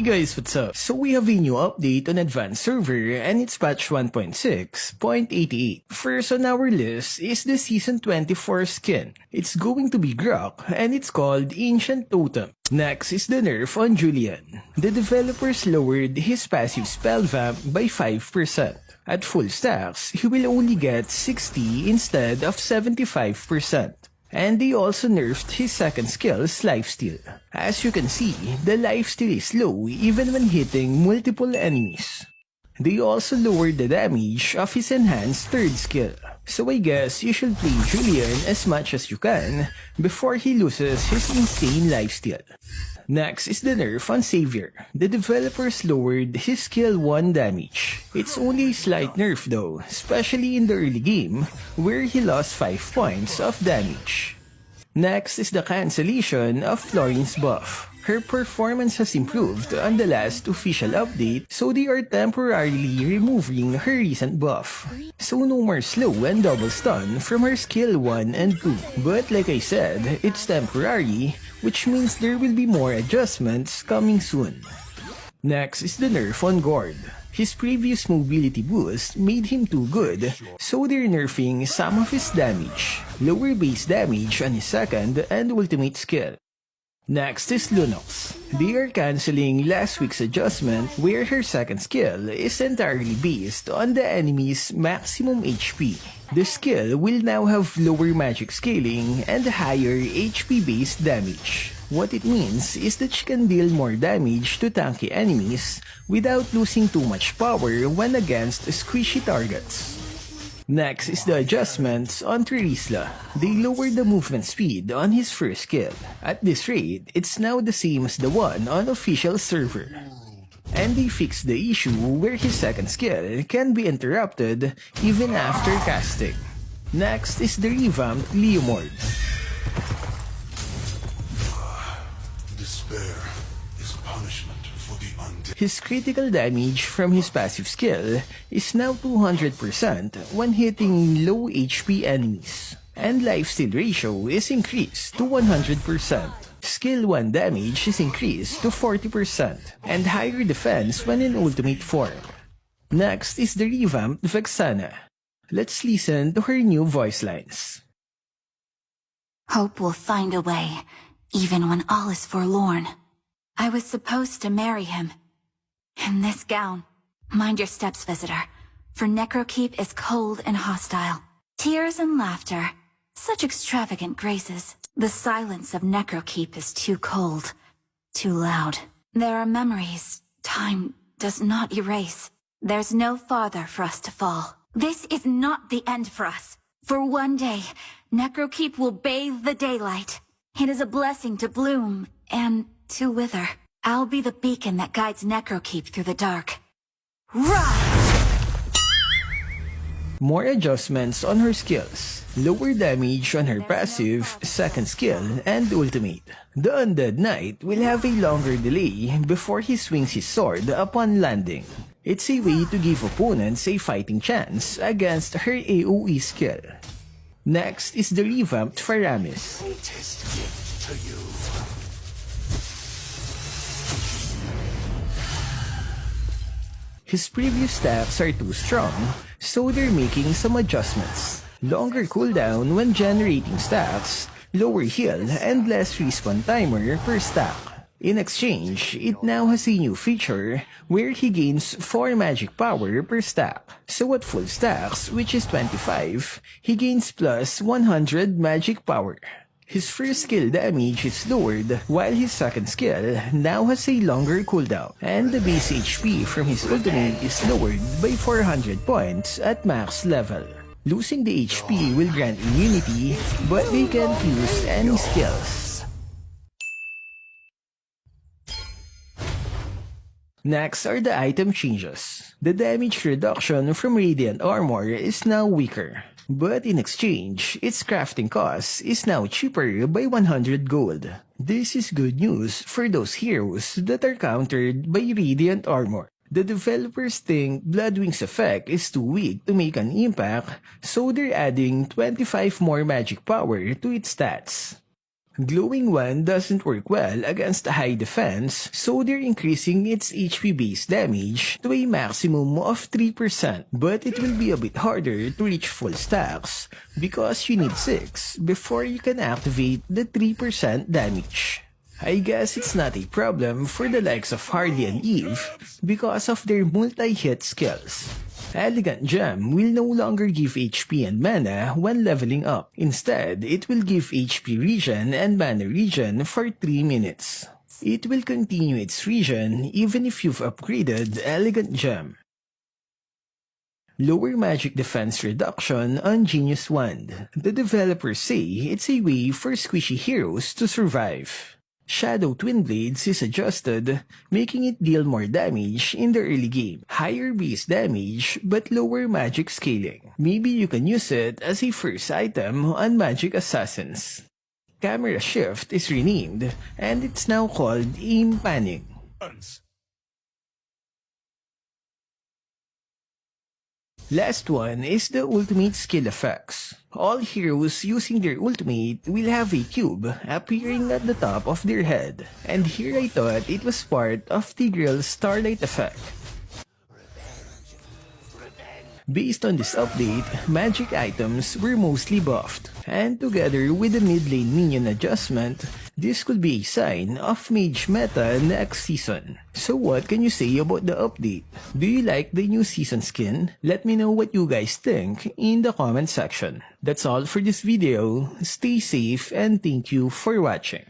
guys, what's up? So we have a new update on Advanced Server and it's patch 1.6.88. First on our list is the Season 24 skin. It's going to be Grok and it's called Ancient Totem. Next is the nerf on Julian. The developers lowered his passive spell vamp by 5%. At full stacks, he will only get 60 instead of 75%. And they also nerfed his second skill's lifesteal. As you can see, the lifesteal is low even when hitting multiple enemies. They also lowered the damage of his enhanced third skill. So I guess you should play Julian as much as you can before he loses his insane lifesteal. Next is the nerf on Savior. The developers lowered his skill 1 damage. It's only a slight nerf though, especially in the early game, where he lost 5 points of damage. Next is the cancellation of Florine's buff. Her performance has improved on the last official update, so they are temporarily removing her recent buff. So no more slow and double stun from her skill 1 and 2. But like I said, it's temporary, which means there will be more adjustments coming soon. Next is the nerf on Gord. His previous mobility boost made him too good, so they're nerfing some of his damage. Lower base damage on his second and ultimate skill. Next is Lunox. They are cancelling last week's adjustment where her second skill is entirely based on the enemy's maximum HP. The skill will now have lower magic scaling and higher HP based damage. What it means is that she can deal more damage to tanky enemies without losing too much power when against squishy targets. Next is the adjustments on Terisla. They lowered the movement speed on his first skill. At this rate, it's now the same as the one on official server. And they fixed the issue where his second skill can be interrupted even after casting. Next is the revamped Leomord. Despair is punishment for the undead. His critical damage from his passive skill is now 200% when hitting low HP enemies. And lifesteal ratio is increased to 100%. Skill 1 damage is increased to 40%, and higher defense when in ultimate form. Next is the revamped Vexana. Let's listen to her new voice lines. Hope will find a way, even when all is forlorn. I was supposed to marry him. In this gown. Mind your steps, visitor, for Necrokeep is cold and hostile. Tears and laughter, such extravagant graces. The silence of Necrokeep is too cold, too loud. There are memories time does not erase. There's no farther for us to fall. This is not the end for us. For one day, Necrokeep will bathe the daylight. It is a blessing to bloom and to wither. I'll be the beacon that guides Necrokeep through the dark. Rise! More adjustments on her skills. Lower damage on her passive, second skill, and ultimate. The Undead Knight will have a longer delay before he swings his sword upon landing. It's a way to give opponents a fighting chance against her AoE skill. Next is the revamped Faramis. Greatest gift to you. His previous stats are too strong, so they're making some adjustments. Longer cooldown when generating stacks, lower heal, and less respawn timer per stack. In exchange, it now has a new feature where he gains 4 magic power per stack. So at full stacks, which is 25, he gains plus 100 magic power. His first skill damage is lowered, while his second skill now has a longer cooldown, and the base HP from his ultimate is lowered by 400 points at max level. Losing the HP will grant immunity, but they can't use any skills. Next are the item changes. The damage reduction from Radiant Armor is now weaker. But in exchange, its crafting cost is now cheaper by 100 gold. This is good news for those heroes that are countered by Radiant Armor. The developers think Bloodwing's effect is too weak to make an impact, so they're adding 25 more magic power to its stats. Glowing One doesn't work well against high defense, so they're increasing its HP base damage to a maximum of 3%. But it will be a bit harder to reach full stacks because you need 6 before you can activate the 3% damage. I guess it's not a problem for the likes of Hardy and Eve because of their multi-hit skills. Elegant Gem will no longer give HP and mana when leveling up. Instead, it will give HP regen and mana regen for 3 minutes. It will continue its regen even if you've upgraded Elegant Gem. Lower magic defense reduction on Genius Wand. The developers say it's a way for squishy heroes to survive. Shadow Twin Blades is adjusted, making it deal more damage in the early game. Higher base damage, but lower magic scaling. Maybe you can use it as a first item on Magic Assassins. Camera Shift is renamed, and it's now called Aim Panning. Last one is the ultimate skill effects. All heroes using their ultimate will have a cube appearing at the top of their head. And here I thought it was part of Tigreal's Starlight effect. Based on this update, magic items were mostly buffed, and together with the mid-lane minion adjustment, this could be a sign of mage meta next season. So what can you say about the update? Do you like the new season skin? Let me know what you guys think in the comment section. That's all for this video. Stay safe and thank you for watching.